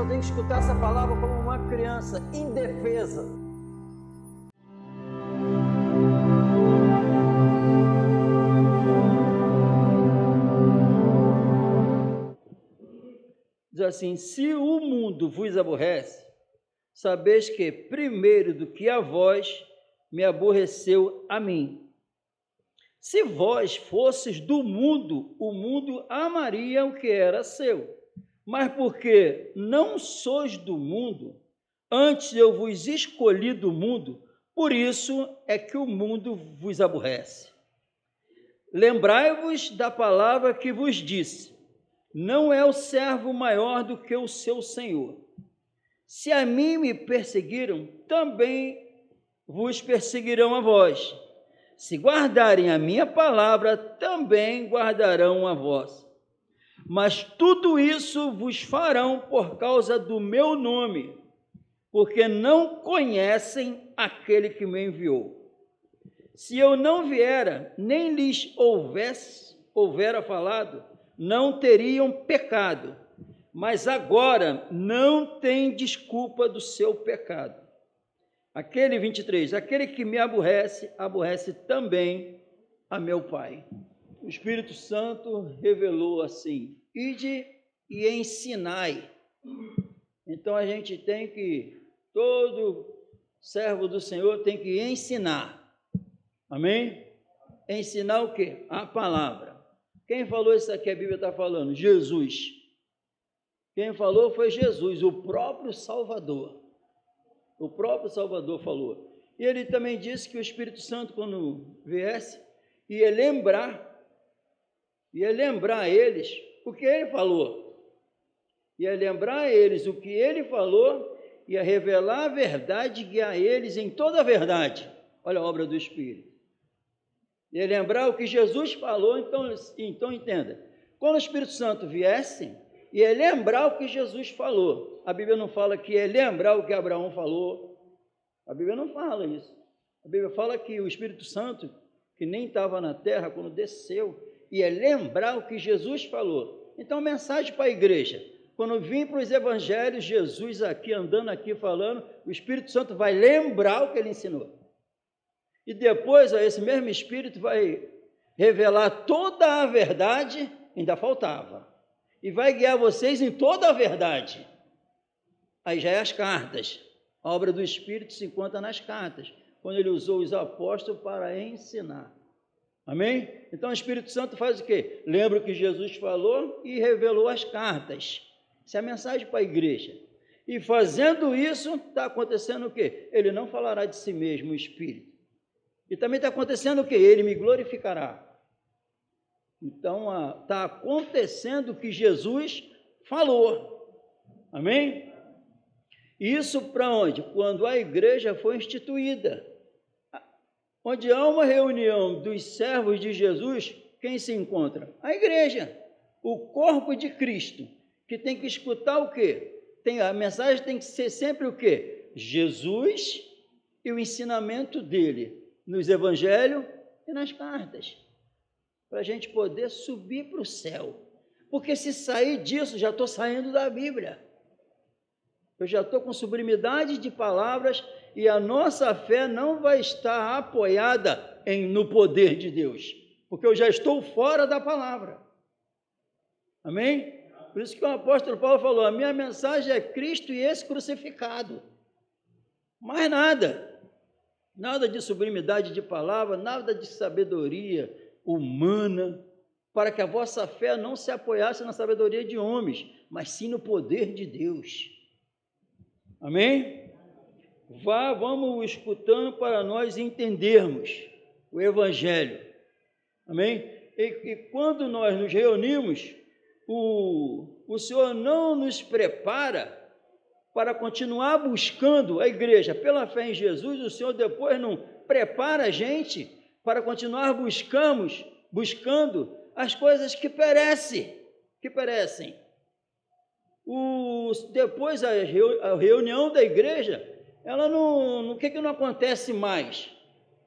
só tem que escutar essa palavra como uma criança indefesa. Diz assim: se o mundo vos aborrece, sabeis que primeiro do que a vós me aborreceu a mim. Se vós fosses do mundo, o mundo amaria o que era seu. Mas porque não sois do mundo, antes eu vos escolhi do mundo, por isso é que o mundo vos aborrece. Lembrai-vos da palavra que vos disse: não é o servo maior do que o seu senhor. Se a mim me perseguiram, também vos perseguirão a vós. Se guardarem a minha palavra, também guardarão a vós. Mas tudo isso vos farão por causa do meu nome, porque não conhecem aquele que me enviou. Se eu não viera, nem lhes houvera falado, não teriam pecado, mas agora não tem desculpa do seu pecado. Aquele 23, aquele que me aborrece, aborrece também a meu Pai. O Espírito Santo revelou assim: ide e ensinai. Então a gente tem que, todo servo do Senhor tem que ensinar. Amém? Ensinar o quê? A palavra. Quem falou isso aqui? A Bíblia está falando? Jesus. Quem falou foi Jesus, o próprio Salvador. O próprio Salvador falou. E ele também disse que o Espírito Santo, quando viesse, ia lembrar a eles o que ele falou. Ia lembrar a eles o que ele falou, ia revelar a verdade e guiar eles em toda a verdade. Olha a obra do Espírito. Ia lembrar o que Jesus falou, então entenda. Quando o Espírito Santo viesse, ia lembrar o que Jesus falou. A Bíblia não fala que ia lembrar o que Abraão falou. A Bíblia não fala isso. A Bíblia fala que o Espírito Santo, que nem estava na terra quando desceu, ia lembrar o que Jesus falou. Então, mensagem para a igreja: quando vim para os evangelhos, Jesus aqui, andando aqui, falando, o Espírito Santo vai lembrar o que ele ensinou. E depois, esse mesmo Espírito vai revelar toda a verdade, ainda faltava, e vai guiar vocês em toda a verdade. Aí já é as cartas. A obra do Espírito se encontra nas cartas, quando ele usou os apóstolos para ensinar. Amém? Então o Espírito Santo faz o quê? Lembra o que Jesus falou e revelou as cartas. Essa é a mensagem para a igreja. E fazendo isso, está acontecendo o quê? Ele não falará de si mesmo, o Espírito. E também está acontecendo o quê? Ele me glorificará. Então, está acontecendo o que Jesus falou. Amém? Isso para onde? Quando a igreja foi instituída. Onde há uma reunião dos servos de Jesus, quem se encontra? A igreja, o corpo de Cristo, que tem que escutar o quê? A mensagem tem que ser sempre o quê? Jesus e o ensinamento dele, nos evangelhos e nas cartas, para a gente poder subir para o céu. Porque se sair disso, já estou saindo da Bíblia. Eu já estou com sublimidade de palavras e a nossa fé não vai estar apoiada no poder de Deus, porque eu já estou fora da palavra. Amém? Por isso que o apóstolo Paulo falou: a minha mensagem é Cristo e esse crucificado. Mais nada. Nada de sublimidade de palavra, nada de sabedoria humana, para que a vossa fé não se apoiasse na sabedoria de homens, mas sim no poder de Deus. Amém? Vamos escutando para nós entendermos o Evangelho. Amém? E quando nós nos reunimos, o Senhor não nos prepara para continuar buscando a igreja pela fé em Jesus. O Senhor depois não prepara a gente para continuar buscando as coisas que perecem. Depois a reunião da igreja, ela não, o que não acontece mais?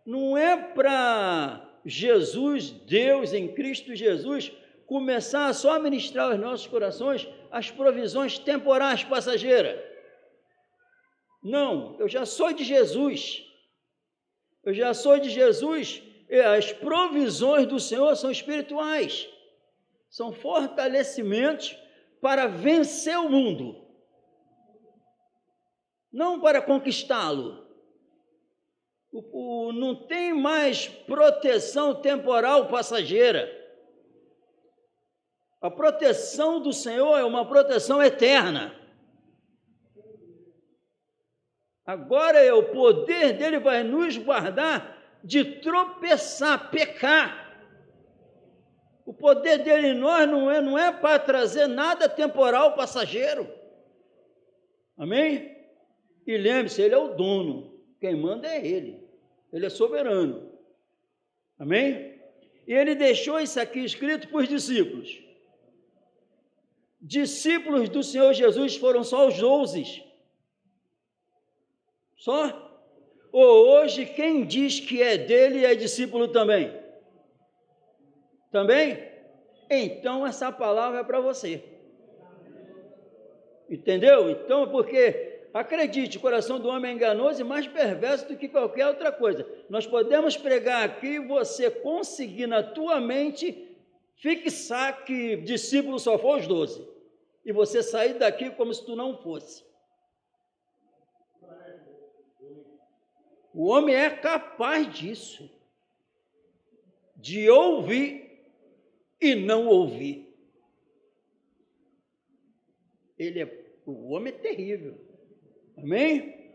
Não é para Jesus, Deus em Cristo Jesus, começar só a ministrar aos nossos corações as provisões temporais passageiras. Não, eu já sou de Jesus. Eu já sou de Jesus e as provisões do Senhor são espirituais. São fortalecimentos para vencer o mundo. Não para conquistá-lo. Não tem mais proteção temporal passageira. A proteção do Senhor é uma proteção eterna. Agora o poder dele vai nos guardar de tropeçar, pecar. O poder dele em nós não é para trazer nada temporal passageiro. Amém? E lembre-se, ele é o dono. Quem manda é ele. Ele é soberano. Amém? E ele deixou isso aqui escrito para os discípulos. Discípulos do Senhor Jesus foram só os 12. Só? Ou hoje quem diz que é dele é discípulo também? Também? Então essa palavra é para você. Entendeu? Então, porque... acredite, o coração do homem é enganoso e mais perverso do que qualquer outra coisa. Nós podemos pregar aqui e você conseguir na tua mente fixar que discípulo só foi os 12. E você sair daqui como se tu não fosse. O homem é capaz disso. De ouvir e não ouvir. O homem é terrível. Amém?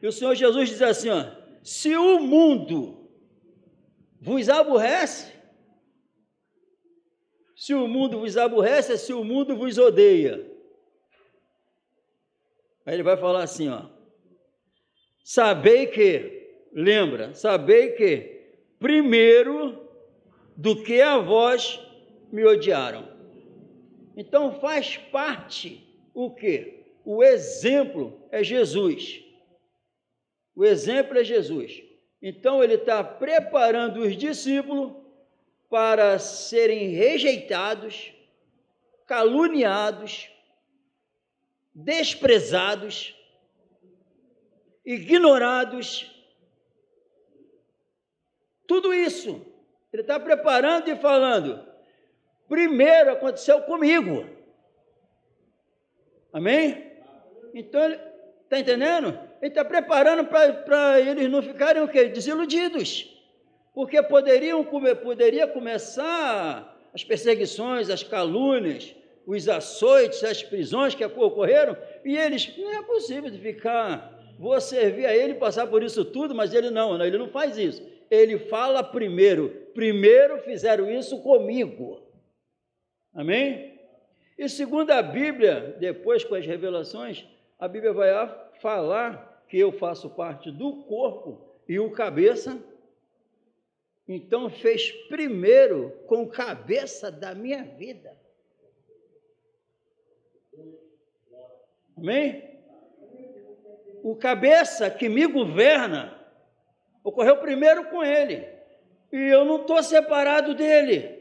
E o Senhor Jesus diz assim, ó, se o mundo vos aborrece, se o mundo vos aborrece, é se o mundo vos odeia. Aí ele vai falar assim, ó, sabei que primeiro do que a vós me odiaram. Então faz parte o quê? O exemplo é Jesus. O exemplo é Jesus. Então, ele está preparando os discípulos para serem rejeitados, caluniados, desprezados, ignorados. Tudo isso. Ele está preparando e falando. Primeiro aconteceu comigo. Amém? Então, está entendendo? Ele está preparando para eles não ficarem o quê? Desiludidos. Porque poderia começar as perseguições, as calúnias, os açoites, as prisões que ocorreram, e eles, não é possível de ficar, vou servir a ele e passar por isso tudo, mas ele não faz isso. Ele fala primeiro fizeram isso comigo. Amém? E segundo a Bíblia, depois com as revelações, a Bíblia vai falar que eu faço parte do corpo e o cabeça. Então fez primeiro com cabeça da minha vida. Amém? O cabeça que me governa ocorreu primeiro com ele. E eu não estou separado dele.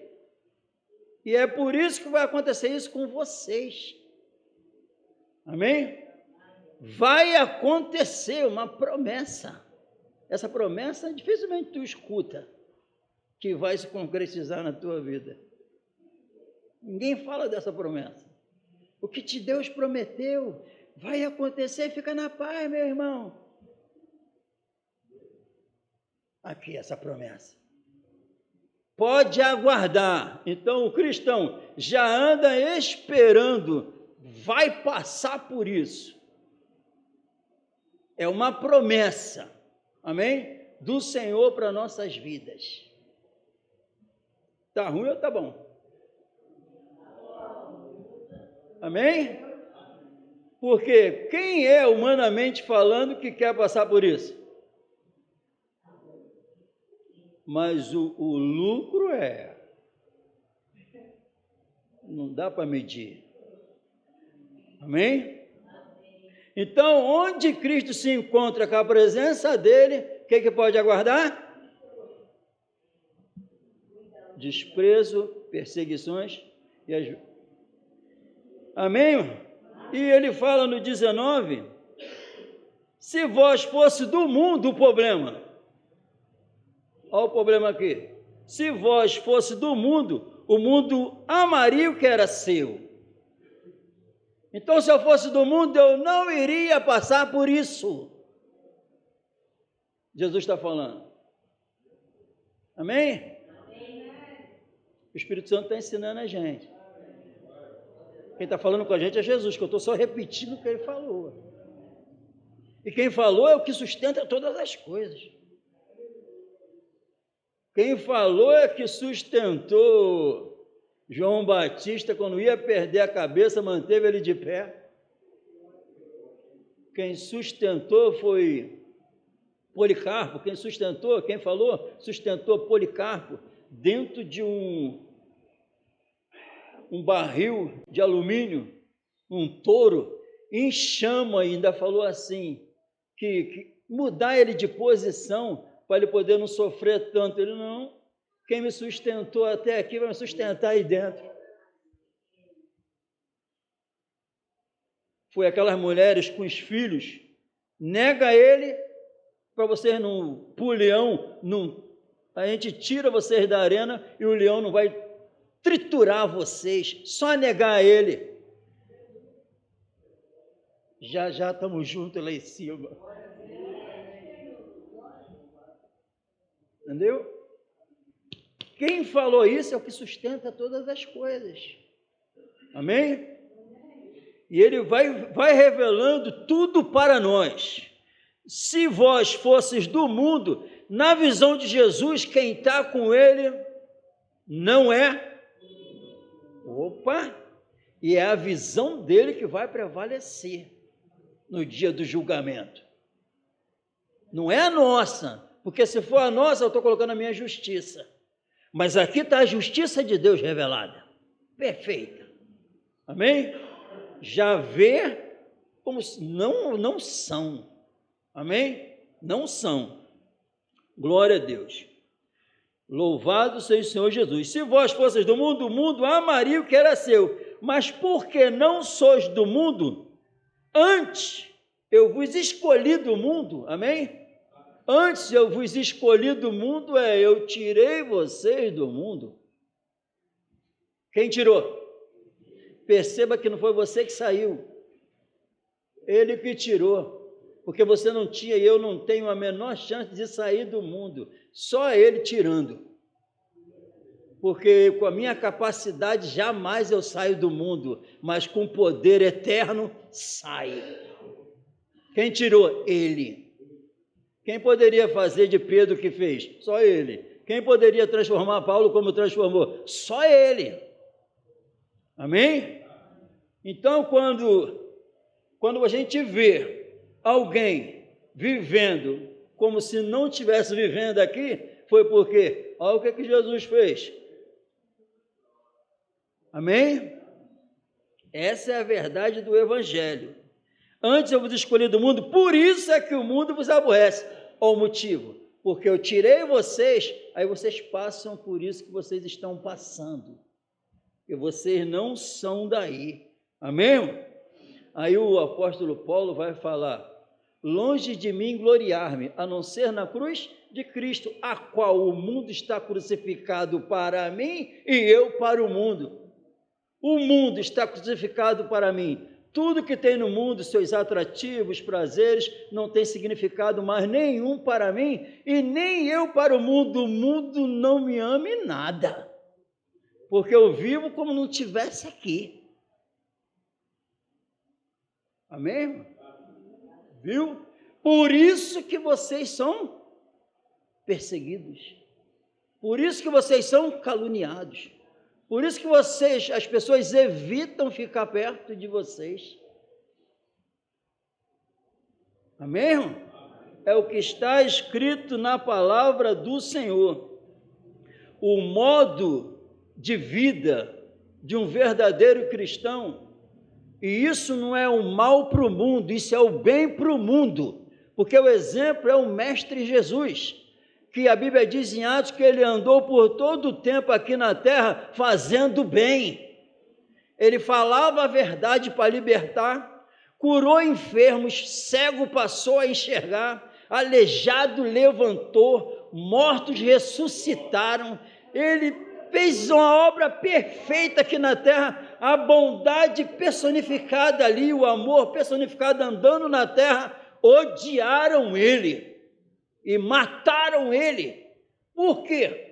E é por isso que vai acontecer isso com vocês. Amém? Vai acontecer uma promessa. Essa promessa dificilmente tu escuta que vai se concretizar na tua vida. Ninguém fala dessa promessa. O que Deus prometeu vai acontecer, fica na paz, meu irmão. Aqui essa promessa. Pode aguardar. Então o cristão já anda esperando, vai passar por isso. É uma promessa, amém? Do Senhor para nossas vidas. Tá ruim ou tá bom? Amém? Porque quem é humanamente falando que quer passar por isso? Mas o lucro não dá para medir. Amém? Então, onde Cristo se encontra com a presença dele, o que pode aguardar? Desprezo, perseguições Amém? E ele fala no 19, se vós fosse do mundo, o problema. Olha o problema aqui. Se vós fosse do mundo, o mundo amaria o que era seu. Então, se eu fosse do mundo, eu não iria passar por isso. Jesus está falando. Amém? O Espírito Santo está ensinando a gente. Quem está falando com a gente é Jesus, que eu estou só repetindo o que ele falou. E quem falou é o que sustenta todas as coisas. Quem falou é que sustentou João Batista quando ia perder a cabeça, manteve ele de pé. Quem sustentou foi Policarpo. Quem falou, sustentou Policarpo dentro de um barril de alumínio, um touro, em chama, e ainda falou assim, que mudar ele de posição, para ele poder não sofrer tanto. Ele, não, quem me sustentou até aqui vai me sustentar aí dentro. Foi aquelas mulheres com os filhos, nega ele, para vocês não, para o leão, não, a gente tira vocês da arena e o leão não vai triturar vocês, só negar ele. Já estamos juntos lá em cima. Entendeu? Quem falou isso é o que sustenta todas as coisas. Amém? E ele vai revelando tudo para nós. Se vós fosseis do mundo, na visão de Jesus, quem está com ele não é. Opa! E é a visão dele que vai prevalecer no dia do julgamento. Não é a nossa, porque se for a nossa, eu estou colocando a minha justiça. Mas aqui está a justiça de Deus revelada, perfeita. Amém? Já vê como não são. Amém? Não são. Glória a Deus. Louvado seja o Senhor Jesus. Se vós fosseis do mundo, o mundo amaria o que era seu. Mas porque não sois do mundo, antes eu vos escolhi do mundo. Amém? Antes eu vos escolhi do mundo, eu tirei vocês do mundo. Quem tirou? Perceba que não foi você que saiu. Ele que tirou. Porque você não tinha e eu não tenho a menor chance de sair do mundo. Só ele tirando. Porque com a minha capacidade jamais eu saio do mundo, mas com poder eterno saio. Quem tirou? Ele. Quem poderia fazer de Pedro o que fez? Só ele. Quem poderia transformar Paulo como transformou? Só ele. Amém? Então, quando a gente vê alguém vivendo como se não estivesse vivendo aqui, foi porque, olha o que Jesus fez. Amém? Essa é a verdade do Evangelho. Antes eu vos escolhi do mundo, por isso é que o mundo vos aborrece. Olha o motivo, porque eu tirei vocês, aí vocês passam por isso que vocês estão passando. E vocês não são daí. Amém? Aí o apóstolo Paulo vai falar, longe de mim gloriar-me, a não ser na cruz de Cristo, a qual o mundo está crucificado para mim e eu para o mundo. O mundo está crucificado para mim. Tudo que tem no mundo, seus atrativos, prazeres, não tem significado mais nenhum para mim e nem eu para o mundo. O mundo não me ama em nada, porque eu vivo como não estivesse aqui. Amém? Viu? Por isso que vocês são perseguidos. Por isso que vocês são caluniados. Por isso que as pessoas evitam ficar perto de vocês. Amém, irmão? É o que está escrito na palavra do Senhor. O modo de vida de um verdadeiro cristão, e isso não é o mal para o mundo, isso é o bem para o mundo, porque o exemplo é o Mestre Jesus, que a Bíblia diz em Atos que ele andou por todo o tempo aqui na terra fazendo bem. ele falava a verdade para libertar, curou enfermos, cego passou a enxergar, aleijado levantou, mortos ressuscitaram. Ele fez uma obra perfeita aqui na terra, a bondade personificada ali, o amor personificado andando na terra. Odiaram ele e mataram ele. Por quê?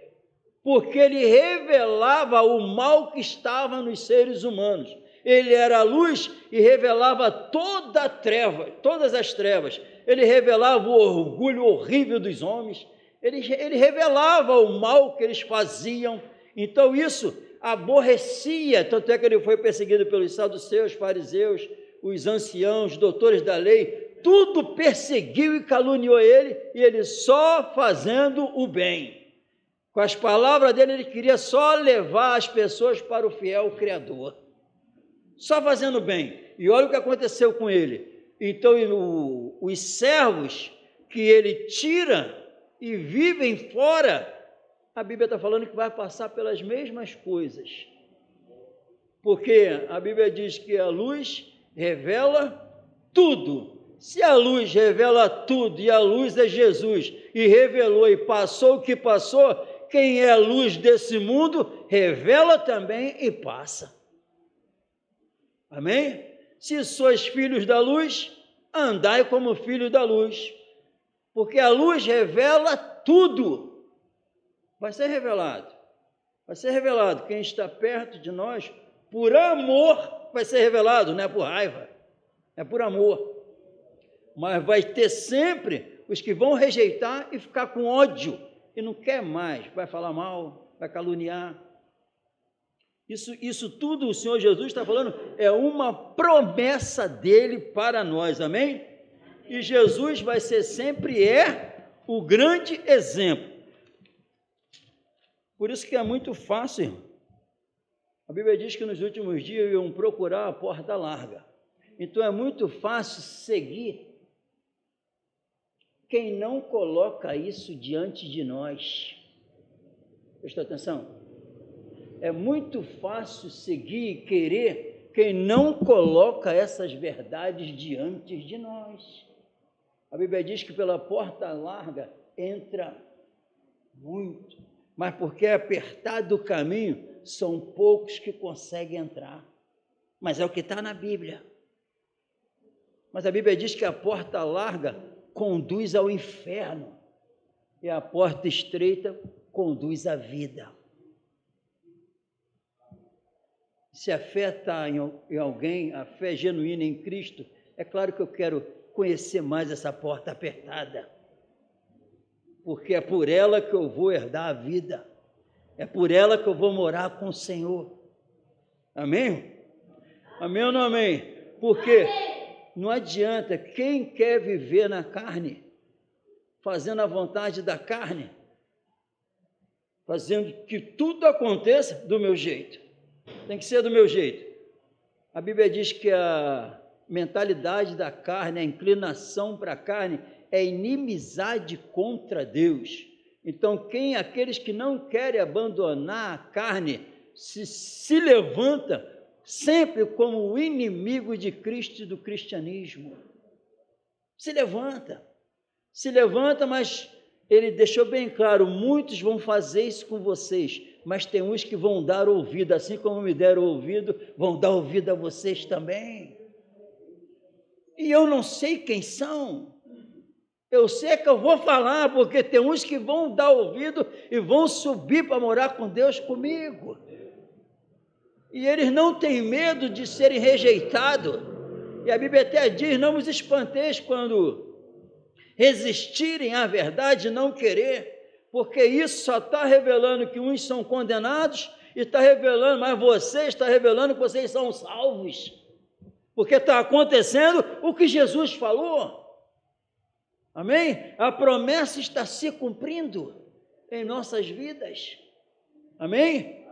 Porque ele revelava o mal que estava nos seres humanos. Ele era a luz e revelava toda a treva, todas as trevas. Ele revelava o orgulho horrível dos homens. Ele revelava o mal que eles faziam. Então isso aborrecia, tanto é que ele foi perseguido pelos saduceus, fariseus, os anciãos, doutores da lei. Tudo perseguiu e caluniou ele, e ele só fazendo o bem. Com as palavras dele, ele queria só levar as pessoas para o fiel Criador. Só fazendo bem. E olha o que aconteceu com ele. Então, os servos que ele tira e vivem fora, a Bíblia está falando que vai passar pelas mesmas coisas. Porque a Bíblia diz que a luz revela tudo. Se a luz revela tudo, e a luz é Jesus, e revelou e passou o que passou, quem é a luz desse mundo, revela também e passa. Amém? Se sois filhos da luz, andai como filhos da luz, porque a luz revela tudo. Vai ser revelado. Vai ser revelado. Quem está perto de nós, por amor, vai ser revelado, não é por raiva, é por amor. Mas vai ter sempre os que vão rejeitar e ficar com ódio, e não quer mais, vai falar mal, vai caluniar. Isso tudo o Senhor Jesus está falando, é uma promessa dele para nós, amém? E Jesus vai ser sempre o grande exemplo. Por isso que é muito fácil, irmão. A Bíblia diz que nos últimos dias iam procurar a porta larga. Então é muito fácil seguir quem não coloca isso diante de nós. Presta atenção. É muito fácil seguir e querer quem não coloca essas verdades diante de nós. A Bíblia diz que pela porta larga entra muito, mas porque é apertado o caminho, são poucos que conseguem entrar. Mas é o que está na Bíblia. Mas a Bíblia diz que a porta larga conduz ao inferno, e a porta estreita conduz à vida. Se a fé está em alguém, a fé genuína em Cristo, é claro que eu quero conhecer mais essa porta apertada, porque é por ela que eu vou herdar a vida, é por ela que eu vou morar com o Senhor. Amém? Amém ou não amém? Porque não adianta, quem quer viver na carne, fazendo a vontade da carne, fazendo que tudo aconteça do meu jeito, tem que ser do meu jeito. A Bíblia diz que a mentalidade da carne, a inclinação para a carne, é inimizade contra Deus. Então, aqueles que não querem abandonar a carne, se levanta sempre como o inimigo de Cristo e do cristianismo. Se levanta, mas ele deixou bem claro, muitos vão fazer isso com vocês, mas tem uns que vão dar ouvido, assim como me deram ouvido, vão dar ouvido a vocês também. E eu não sei quem são, eu sei que eu vou falar, porque tem uns que vão dar ouvido e vão subir para morar com Deus comigo. E eles não têm medo de serem rejeitados. E a Bíblia até diz, não vos espanteis quando resistirem à verdade e não querer, porque isso só está revelando que uns são condenados, e está revelando, mas você está revelando que vocês são salvos, porque está acontecendo o que Jesus falou. Amém? A promessa está se cumprindo em nossas vidas. Amém?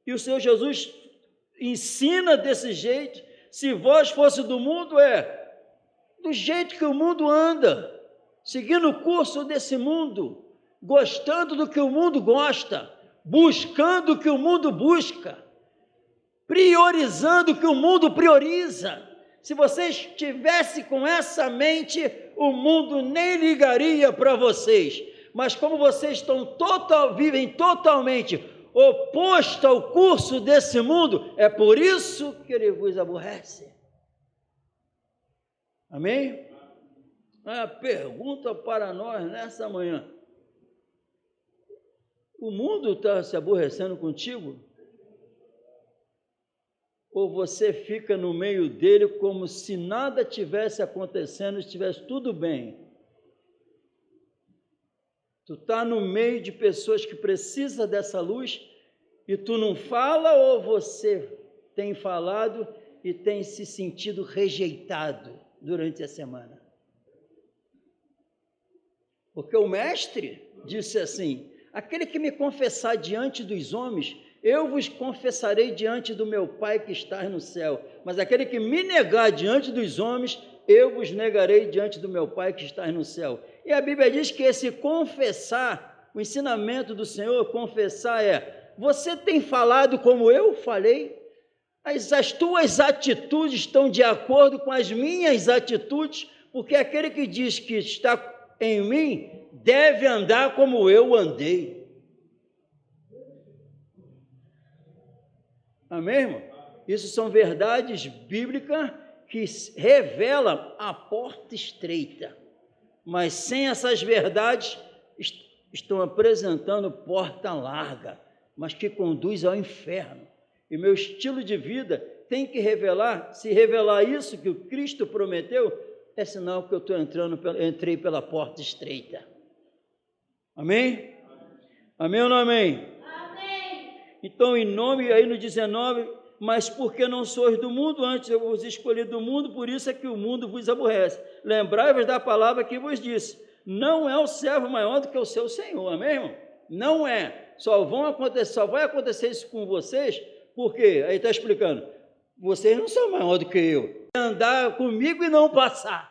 E o Senhor Jesus ensina desse jeito. Se vós fosse do mundo, do jeito que o mundo anda, seguindo o curso desse mundo, gostando do que o mundo gosta, buscando o que o mundo busca. priorizando o que o mundo prioriza. Se vocês estivessem com essa mente, o mundo nem ligaria para vocês. Mas como vocês vivem totalmente oposto ao curso desse mundo, é por isso que ele vos aborrece. Amém? A pergunta para nós nessa manhã: o mundo está se aborrecendo contigo? Ou você fica no meio dele como se nada tivesse acontecendo, estivesse tudo bem? Tu está no meio de pessoas que precisam dessa luz e tu não fala, ou você tem falado e tem se sentido rejeitado durante a semana? Porque o mestre disse assim: aquele que me confessar diante dos homens, eu vos confessarei diante do meu Pai que está no céu. Mas aquele que me negar diante dos homens, eu vos negarei diante do meu Pai que está no céu. E a Bíblia diz que esse confessar, o ensinamento do Senhor, confessar é: você tem falado como eu falei? As tuas atitudes estão de acordo com as minhas atitudes? Porque aquele que diz que está em mim deve andar como eu andei. Amém, irmão? Isso são verdades bíblicas que revelam a porta estreita. Mas sem essas verdades, estão apresentando porta larga, mas que conduz ao inferno. E meu estilo de vida tem que revelar, se revelar isso que o Cristo prometeu, é sinal que eu entrei pela porta estreita. Amém? Amém ou não amém? Amém. Então, em nome, aí no 19, mas porque não sois do mundo, antes eu vos escolhi do mundo, por isso é que o mundo vos aborrece. Lembrai-vos da palavra que vos disse: não é o servo maior do que o seu Senhor. Amém, irmão? Não é. Só vai acontecer isso com vocês, porque, aí está explicando, vocês não são maior do que eu. Andar comigo e não passar.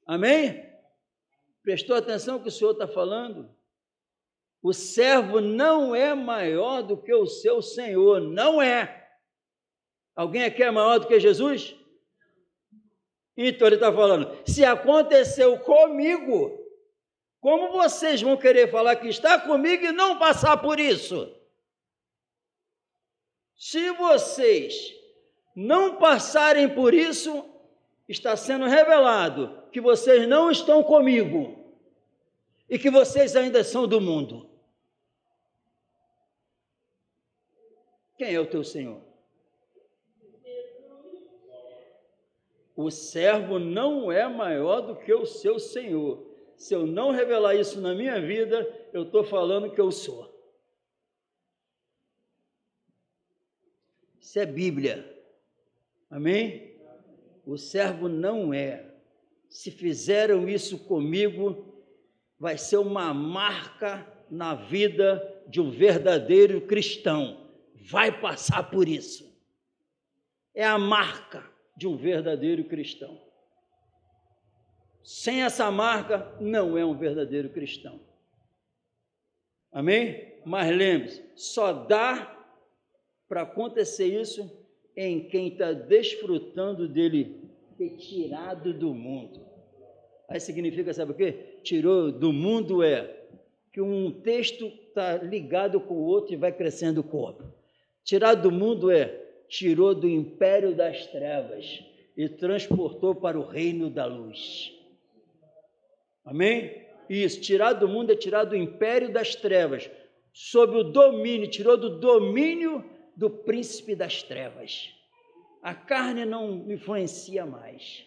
Amém? Prestou atenção no que o Senhor está falando? O servo não é maior do que o seu Senhor, não é. Alguém aqui é maior do que Jesus? Então ele está falando: se aconteceu comigo, como vocês vão querer falar que está comigo e não passar por isso? Se vocês não passarem por isso, está sendo revelado que vocês não estão comigo e que vocês ainda são do mundo. Quem é o teu Senhor? O servo não é maior do que o seu Senhor. Se eu não revelar isso na minha vida, eu estou falando que eu sou. Isso é Bíblia. Amém? O servo não é. Se fizeram isso comigo, vai ser uma marca na vida de um verdadeiro cristão. Vai passar por isso. É a marca de um verdadeiro cristão. Sem essa marca, não é um verdadeiro cristão. Amém? Mas lembre-se, só dá para acontecer isso em quem está desfrutando dele ter tirado do mundo. Aí significa, sabe o quê? Tirou do mundo é que um texto está ligado com o outro e vai crescendo o corpo. Tirar do mundo é tirou do império das trevas e transportou para o reino da luz. Amém? Isso, tirar do mundo é tirar do império das trevas, sob o domínio, tirou do domínio do príncipe das trevas. A carne não influencia mais.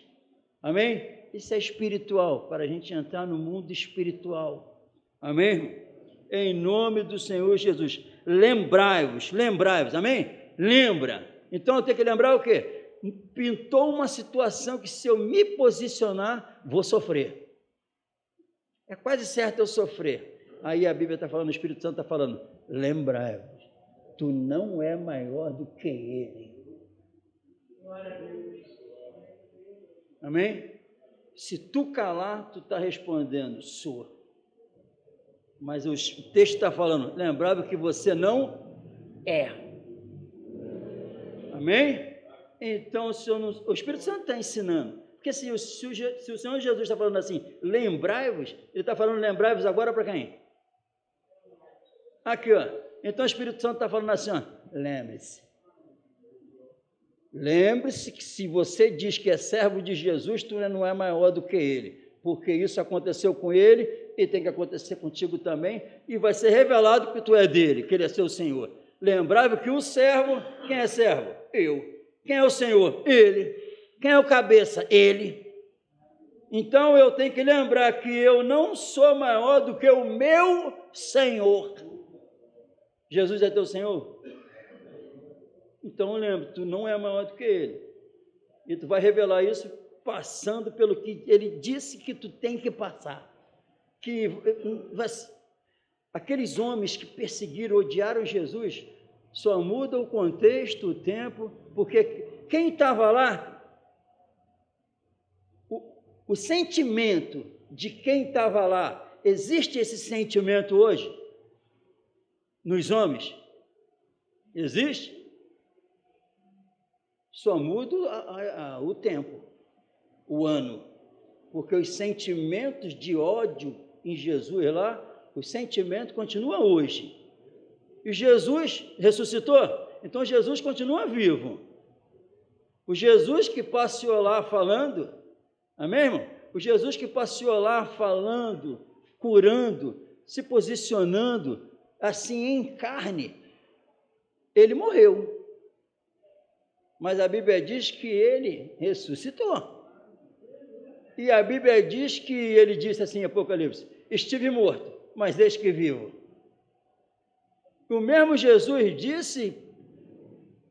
Amém? Isso é espiritual, para a gente entrar no mundo espiritual. Amém? Em nome do Senhor Jesus. Lembrai-vos, amém? Lembra. Então eu tenho que lembrar o quê? Pintou uma situação que se eu me posicionar, vou sofrer. É quase certo eu sofrer. Aí a Bíblia está falando, o Espírito Santo está falando: lembrai-vos, tu não é maior do que ele. Amém? Se tu calar, tu está respondendo: sou. Mas o texto está falando: lembrai-vos que você não é. Amém? Então, o Espírito Santo está ensinando. Porque se o Senhor Jesus está falando assim, lembrai-vos, ele está falando lembrai-vos agora para quem? Aqui, ó. Então o Espírito Santo está falando assim, ó, lembre-se. Lembre-se que se você diz que é servo de Jesus, tu não é maior do que ele, porque isso aconteceu com ele e tem que acontecer contigo também, e vai ser revelado que tu é dele, que ele é seu Senhor. Lembrai-vos que o servo, quem é servo? Eu. Quem é o Senhor? Ele. Quem é o cabeça? Ele. Então eu tenho que lembrar que eu não sou maior do que o meu Senhor. Jesus é teu Senhor? Então lembra, tu não é maior do que ele. E tu vai revelar isso passando pelo que ele disse que tu tem que passar. Que aqueles homens que perseguiram, odiaram Jesus, só muda o contexto, o tempo, porque quem estava lá, o sentimento de quem estava lá, existe esse sentimento hoje? Nos homens? Existe? Só muda o tempo, o ano, porque os sentimentos de ódio em Jesus lá, o sentimento continua hoje. E Jesus ressuscitou, então Jesus continua vivo. O Jesus que passeou lá falando, amém, irmão? O Jesus que passeou lá falando, curando, se posicionando, assim em carne, ele morreu. Mas a Bíblia diz que ele ressuscitou. E a Bíblia diz que ele disse assim em Apocalipse, estive morto, mas eis que vivo. O mesmo Jesus disse,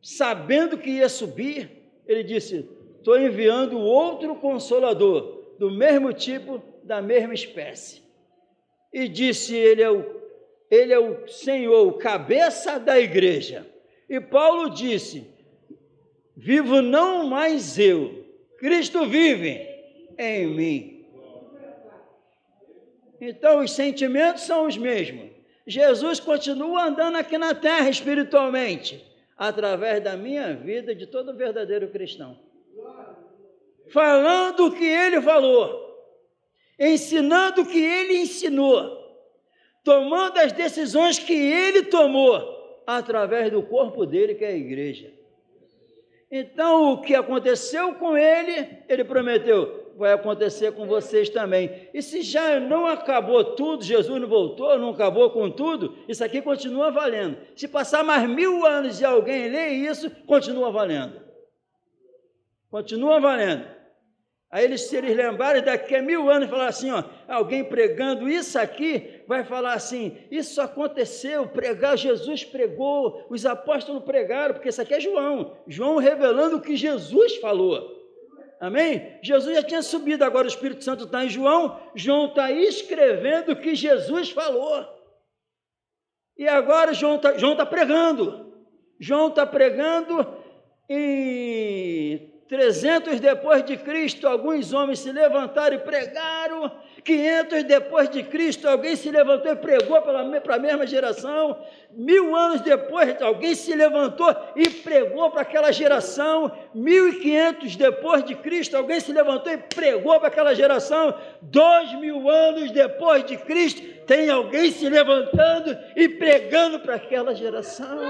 sabendo que ia subir, ele disse, estou enviando outro Consolador, do mesmo tipo, da mesma espécie. E disse, ele é o Senhor, o cabeça da igreja. E Paulo disse, vivo não mais eu, Cristo vive em mim. Então os sentimentos são os mesmos. Jesus continua andando aqui na terra espiritualmente, através da minha vida, de todo verdadeiro cristão. Falando o que ele falou, ensinando o que ele ensinou, tomando as decisões que ele tomou, através do corpo dele, que é a igreja. Então, o que aconteceu com ele, ele prometeu, vai acontecer com vocês também. E se já não acabou tudo, Jesus não voltou, não acabou com tudo, isso aqui continua valendo. Se passar mais 1000 anos e alguém ler isso, continua valendo. Continua valendo. Aí se eles lembrarem daqui a 1000 anos e falar assim, ó, alguém pregando isso aqui, vai falar assim, isso aconteceu, Jesus pregou, os apóstolos pregaram, porque isso aqui é João revelando o que Jesus falou. Amém? Jesus já tinha subido, agora o Espírito Santo está em João está escrevendo o que Jesus falou. E agora João está pregando. João está pregando em 300 depois de Cristo, alguns homens se levantaram e pregaram. 500 depois de Cristo, alguém se levantou e pregou para a mesma geração. 1000 anos depois, alguém se levantou e pregou para aquela geração. 1500 depois de Cristo, alguém se levantou e pregou para aquela geração. 2000 anos depois de Cristo, tem alguém se levantando e pregando para aquela geração.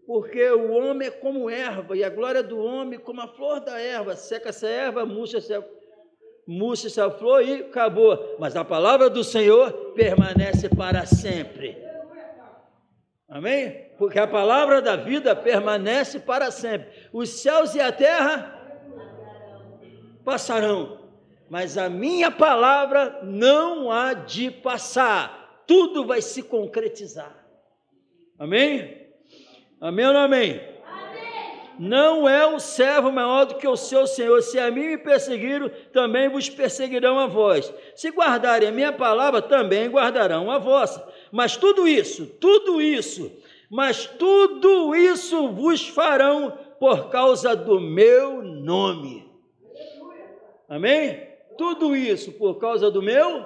Porque o homem é como erva, e a glória do homem como a flor da erva. Seca-se a erva, murcha-se a flor e acabou. Mas a palavra do Senhor permanece para sempre. Amém? Porque a palavra da vida permanece para sempre. Os céus e a terra passarão, mas a minha palavra não há de passar. Tudo vai se concretizar. Amém? Amém ou não amém? Amém? Não é o servo maior do que o seu Senhor. Se a mim me perseguiram, também vos perseguirão a vós. Se guardarem a minha palavra, também guardarão a vossa. Mas tudo isso vos farão por causa do meu nome. Amém? Tudo isso por causa do meu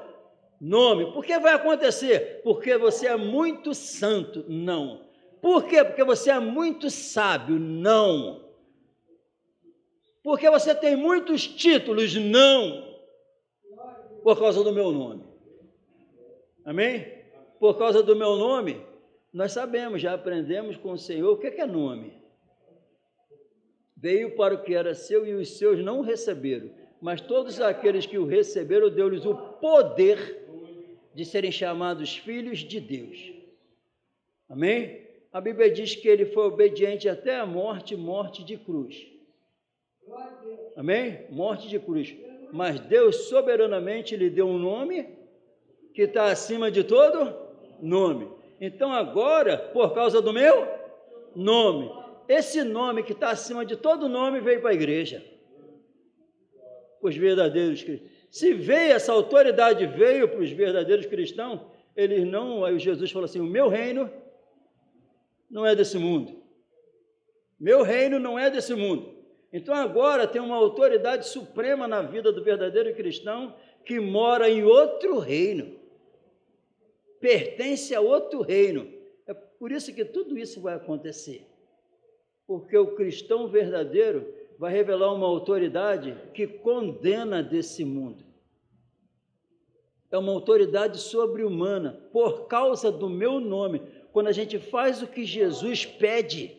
nome. Por que vai acontecer? Porque você é muito santo. Não. Por quê? Porque você é muito sábio? Não. Porque você tem muitos títulos? Não. Por causa do meu nome. Amém? Por causa do meu nome, nós sabemos, já aprendemos com o Senhor o que é nome. Veio para o que era seu e os seus não o receberam, mas todos aqueles que o receberam, deu-lhes o poder de serem chamados filhos de Deus. Amém? A Bíblia diz que ele foi obediente até a morte, morte de cruz. Amém? Morte de cruz. Mas Deus soberanamente lhe deu um nome que está acima de todo nome. Então agora, por causa do meu nome, esse nome que está acima de todo nome veio para a igreja. Os verdadeiros cristãos. Se veio, essa autoridade veio para os verdadeiros cristãos, eles não, aí Jesus falou assim, o meu reino não é desse mundo. Meu reino não é desse mundo. Então agora tem uma autoridade suprema na vida do verdadeiro cristão que mora em outro reino. Pertence a outro reino. É por isso que tudo isso vai acontecer. Porque o cristão verdadeiro vai revelar uma autoridade que condena desse mundo. É uma autoridade sobre-humana, por causa do meu nome. Quando a gente faz o que Jesus pede,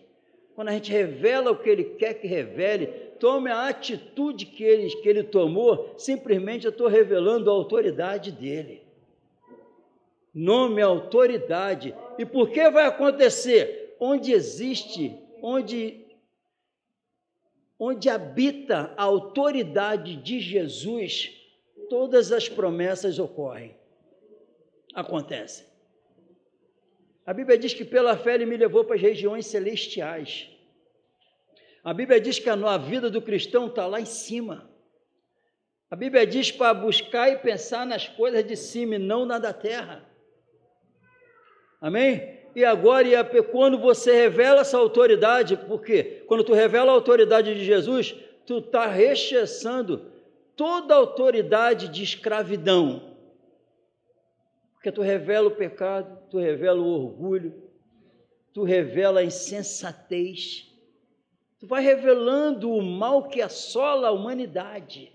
quando a gente revela o que Ele quer que revele, tome a atitude que ele tomou, simplesmente eu estou revelando a autoridade dEle. Nome é autoridade. E por que vai acontecer? Onde existe, onde habita a autoridade de Jesus, todas as promessas ocorrem, acontecem. A Bíblia diz que pela fé Ele me levou para as regiões celestiais. A Bíblia diz que a vida do cristão está lá em cima. A Bíblia diz para buscar e pensar nas coisas de cima e não na da terra. Amém? E agora, quando você revela essa autoridade, por quê? Quando tu revela a autoridade de Jesus, tu está rechaçando toda a autoridade de escravidão. Porque tu revela o pecado, tu revela o orgulho, tu revela a insensatez, tu vai revelando o mal que assola a humanidade.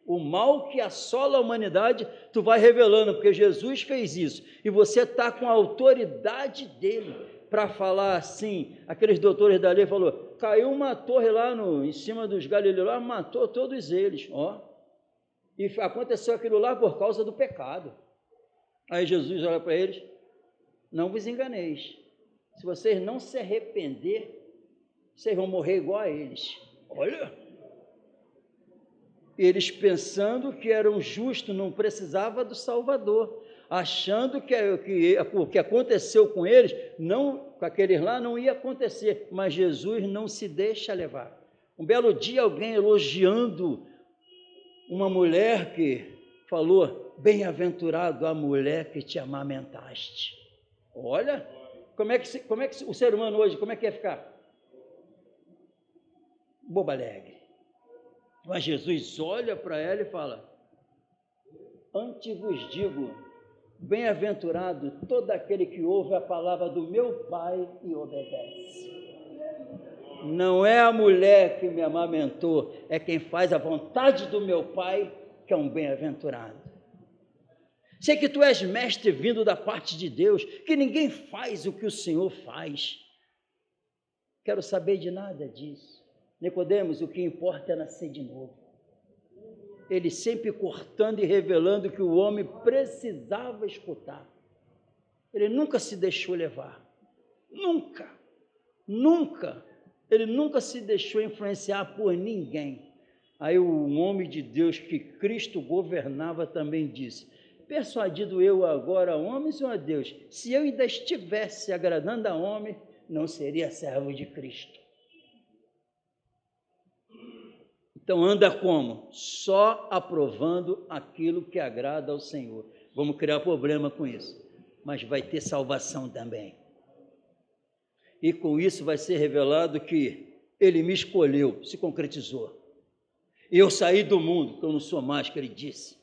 O mal que assola a humanidade, tu vai revelando, porque Jesus fez isso, e você está com a autoridade dele para falar assim. Aqueles doutores da lei falou, caiu uma torre lá em cima dos galileus, lá, matou todos eles, ó. E aconteceu aquilo lá por causa do pecado. Aí Jesus olha para eles, não vos enganeis, se vocês não se arrepender, vocês vão morrer igual a eles. Olha! Eles pensando que eram justos, não precisava do Salvador, achando que o que aconteceu com eles, com aqueles lá, não ia acontecer, mas Jesus não se deixa levar. Um belo dia, alguém elogiando uma mulher que falou, bem-aventurado a mulher que te amamentaste. Olha, como é que o ser humano hoje, como é que ia ficar? Bobo alegre. Mas Jesus olha para ela e fala, antes vos digo, bem-aventurado todo aquele que ouve a palavra do meu Pai e obedece. Não é a mulher que me amamentou, é quem faz a vontade do meu Pai, que é um bem-aventurado. Sei que tu és mestre vindo da parte de Deus, que ninguém faz o que o Senhor faz. Quero saber de nada disso. Nicodemos, o que importa é nascer de novo. Ele sempre cortando e revelando que o homem precisava escutar. Ele nunca se deixou levar. Nunca. Ele nunca se deixou influenciar por ninguém. Aí o homem de Deus que Cristo governava também disse, persuadido eu agora a homens ou a Deus, se eu ainda estivesse agradando a homem, não seria servo de Cristo. Então anda como? Só aprovando aquilo que agrada ao Senhor. Vamos criar problema com isso, mas vai ter salvação também. E com isso vai ser revelado que Ele me escolheu, se concretizou. E eu saí do mundo, que eu não sou mais, que Ele disse.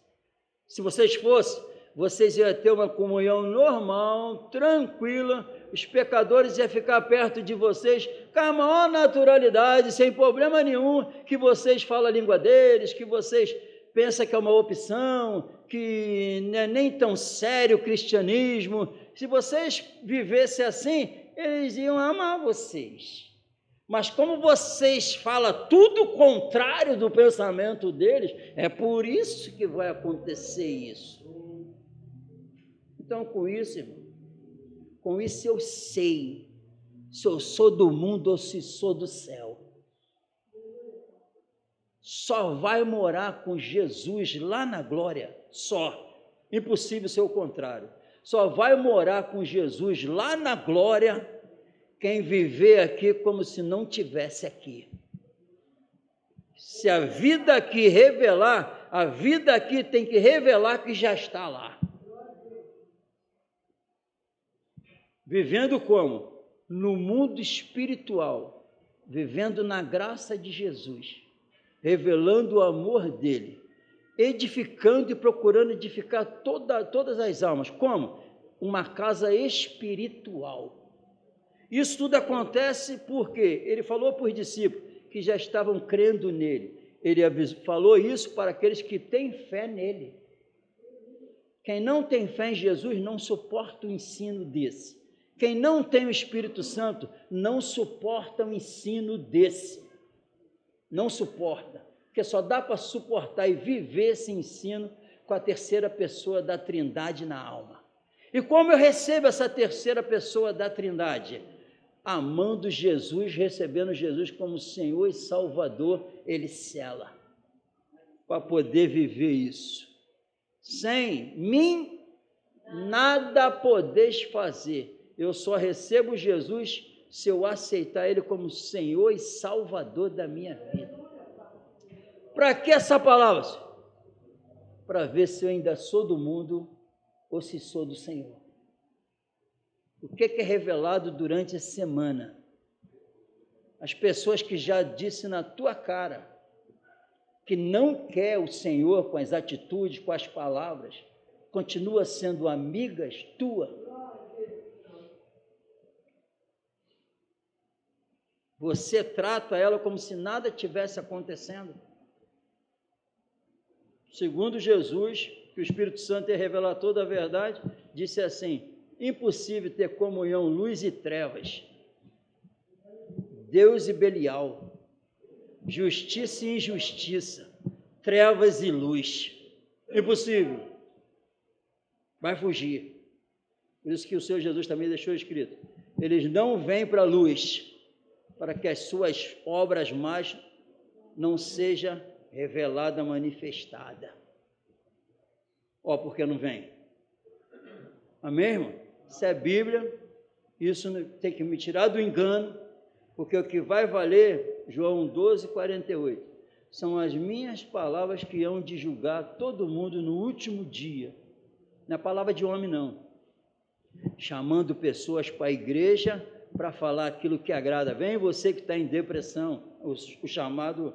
Se vocês fossem, vocês iam ter uma comunhão normal, tranquila, os pecadores iam ficar perto de vocês com a maior naturalidade, sem problema nenhum, que vocês falam a língua deles, que vocês pensam que é uma opção, que não é nem tão sério o cristianismo. Se vocês vivessem assim, eles iam amar vocês. Mas como vocês falam tudo o contrário do pensamento deles, é por isso que vai acontecer isso. Então, com isso, irmão, com isso eu sei se eu sou do mundo ou se sou do céu. Só vai morar com Jesus lá na glória, só. Impossível ser o contrário. Só vai morar com Jesus lá na glória quem viver aqui como se não tivesse aqui. Se a vida aqui revelar, a vida aqui tem que revelar que já está lá. Vivendo como? No mundo espiritual, vivendo na graça de Jesus, revelando o amor dele, edificando e procurando edificar todas as almas. Como? Uma casa espiritual. Isso tudo acontece porque ele falou para os discípulos que já estavam crendo nele. Ele falou isso para aqueles que têm fé nele. Quem não tem fé em Jesus não suporta o ensino desse. Quem não tem o Espírito Santo não suporta o ensino desse. Não suporta. Porque só dá para suportar e viver esse ensino com a terceira pessoa da Trindade na alma. E como eu recebo essa terceira pessoa da Trindade? Amando Jesus, recebendo Jesus como Senhor e Salvador, ele sela para poder viver isso. Sem mim, nada podeis fazer. Eu só recebo Jesus se eu aceitar ele como Senhor e Salvador da minha vida. Para que essa palavra? Para ver se eu ainda sou do mundo ou se sou do Senhor. O que é revelado durante a semana? As pessoas que já disse na tua cara que não quer o Senhor com as atitudes, com as palavras, continua sendo amigas tuas. Você trata ela como se nada tivesse acontecendo. Segundo Jesus, que o Espírito Santo ia revelar toda a verdade, disse assim: impossível ter comunhão, luz e trevas, Deus e Belial, justiça e injustiça, trevas e luz. Impossível. Vai fugir. Por isso que o Senhor Jesus também deixou escrito: eles não vêm para a luz, para que as suas obras más não seja revelada, manifestada. Ó, por que não vem? Amém, irmão? Isso é Bíblia, isso tem que me tirar do engano, porque o que vai valer, João 12, 48, são as minhas palavras que hão de julgar todo mundo no último dia. Não é palavra de homem, não. Chamando pessoas para a igreja para falar aquilo que agrada. Vem você que está em depressão, o chamado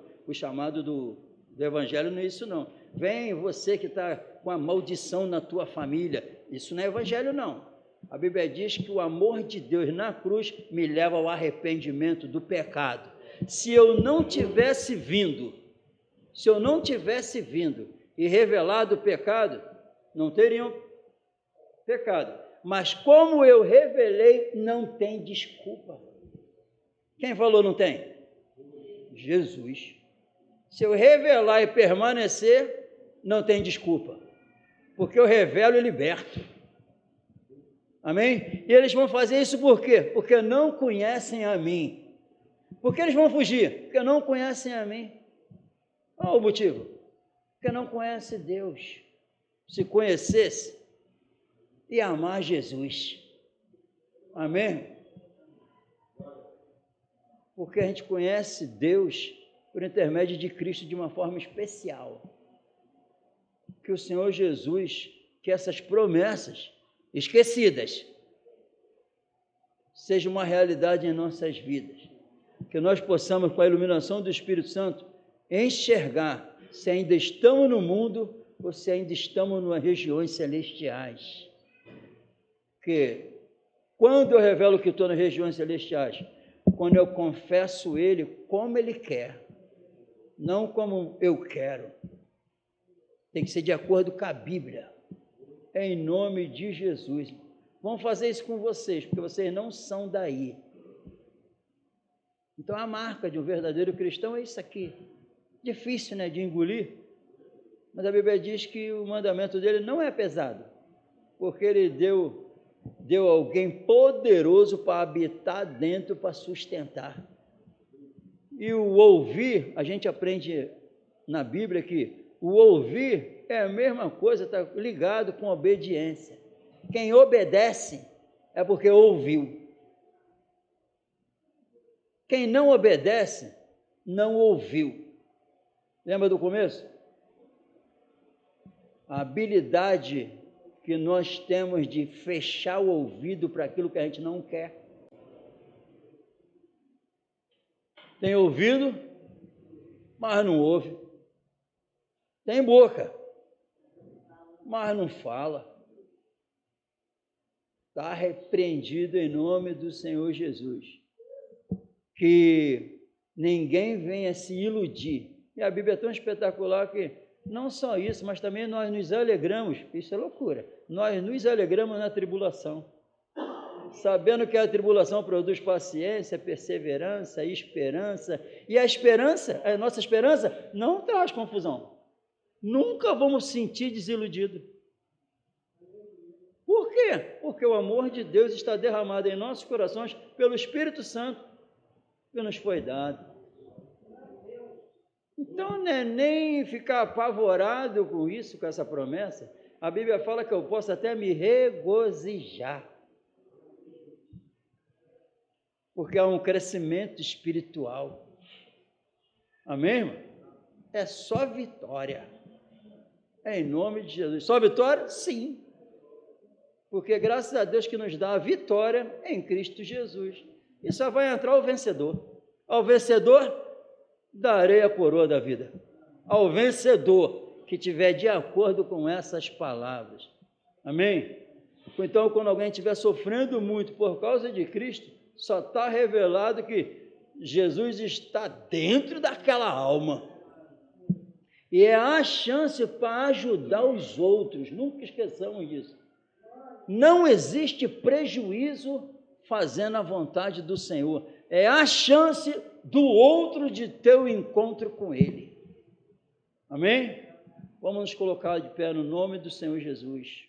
do evangelho não é isso, não. Vem você que está com a maldição na tua família, isso não é evangelho, não. A Bíblia diz que o amor de Deus na cruz me leva ao arrependimento do pecado. Se eu não tivesse vindo e revelado o pecado, não teriam pecado. Mas como eu revelei, não tem desculpa. Quem falou não tem? Jesus. Se eu revelar e permanecer, não tem desculpa. Porque eu revelo e liberto. Amém? E eles vão fazer isso por quê? Porque não conhecem a mim. Por que eles vão fugir? Porque não conhecem a mim. Qual o motivo? Porque não conhece Deus. Se conhecesse, ia amar Jesus. Amém? Porque a gente conhece Deus por intermédio de Cristo de uma forma especial. Que o Senhor Jesus, que essas promessas esquecidas seja uma realidade em nossas vidas, que nós possamos, com a iluminação do Espírito Santo, enxergar se ainda estamos no mundo ou se ainda estamos nas regiões celestiais, que Quando eu revelo que estou nas regiões celestiais? Quando eu confesso Ele como Ele quer, não como eu quero. Tem que ser de acordo com a Bíblia. Em nome de Jesus. Vamos fazer isso com vocês, porque vocês não são daí. Então a marca de um verdadeiro cristão é isso aqui. Difícil, né, de engolir. Mas a Bíblia diz que o mandamento dele não é pesado, porque ele deu alguém poderoso para habitar dentro, para sustentar. E o ouvir, a gente aprende na Bíblia que o ouvir é a mesma coisa, está ligado com obediência. Quem obedece é porque ouviu. Quem não obedece, não ouviu. Lembra do começo? A habilidade que nós temos de fechar o ouvido para aquilo que a gente não quer. Tem ouvido, mas não ouve. Tem boca, mas não fala. Está repreendido em nome do Senhor Jesus. Que ninguém venha se iludir. E a Bíblia é tão espetacular que não só isso, mas também nós nos alegramos, isso é loucura, nós nos alegramos na tribulação, sabendo que a tribulação produz paciência, perseverança, esperança, e a esperança, a nossa esperança não traz confusão, nunca vamos sentir desiludido. Por quê? Porque o amor de Deus está derramado em nossos corações pelo Espírito Santo que nos foi dado. Então, não é nem ficar apavorado com isso, com essa promessa. A Bíblia fala que eu posso até me regozijar, porque há um crescimento espiritual. Amém, irmão? É só vitória. É em nome de Jesus. Só vitória? Sim. Porque graças a Deus que nos dá a vitória em Cristo Jesus. E só vai entrar o vencedor. Ao vencedor, darei a coroa da vida. Ao vencedor que tiver de acordo com essas palavras. Amém? Então, quando alguém estiver sofrendo muito por causa de Cristo, só está revelado que Jesus está dentro daquela alma. E é a chance para ajudar os outros. Nunca esqueçamos disso. Não existe prejuízo fazendo a vontade do Senhor. É a chance do outro de ter o encontro com Ele. Amém? Vamos nos colocar de pé no nome do Senhor Jesus.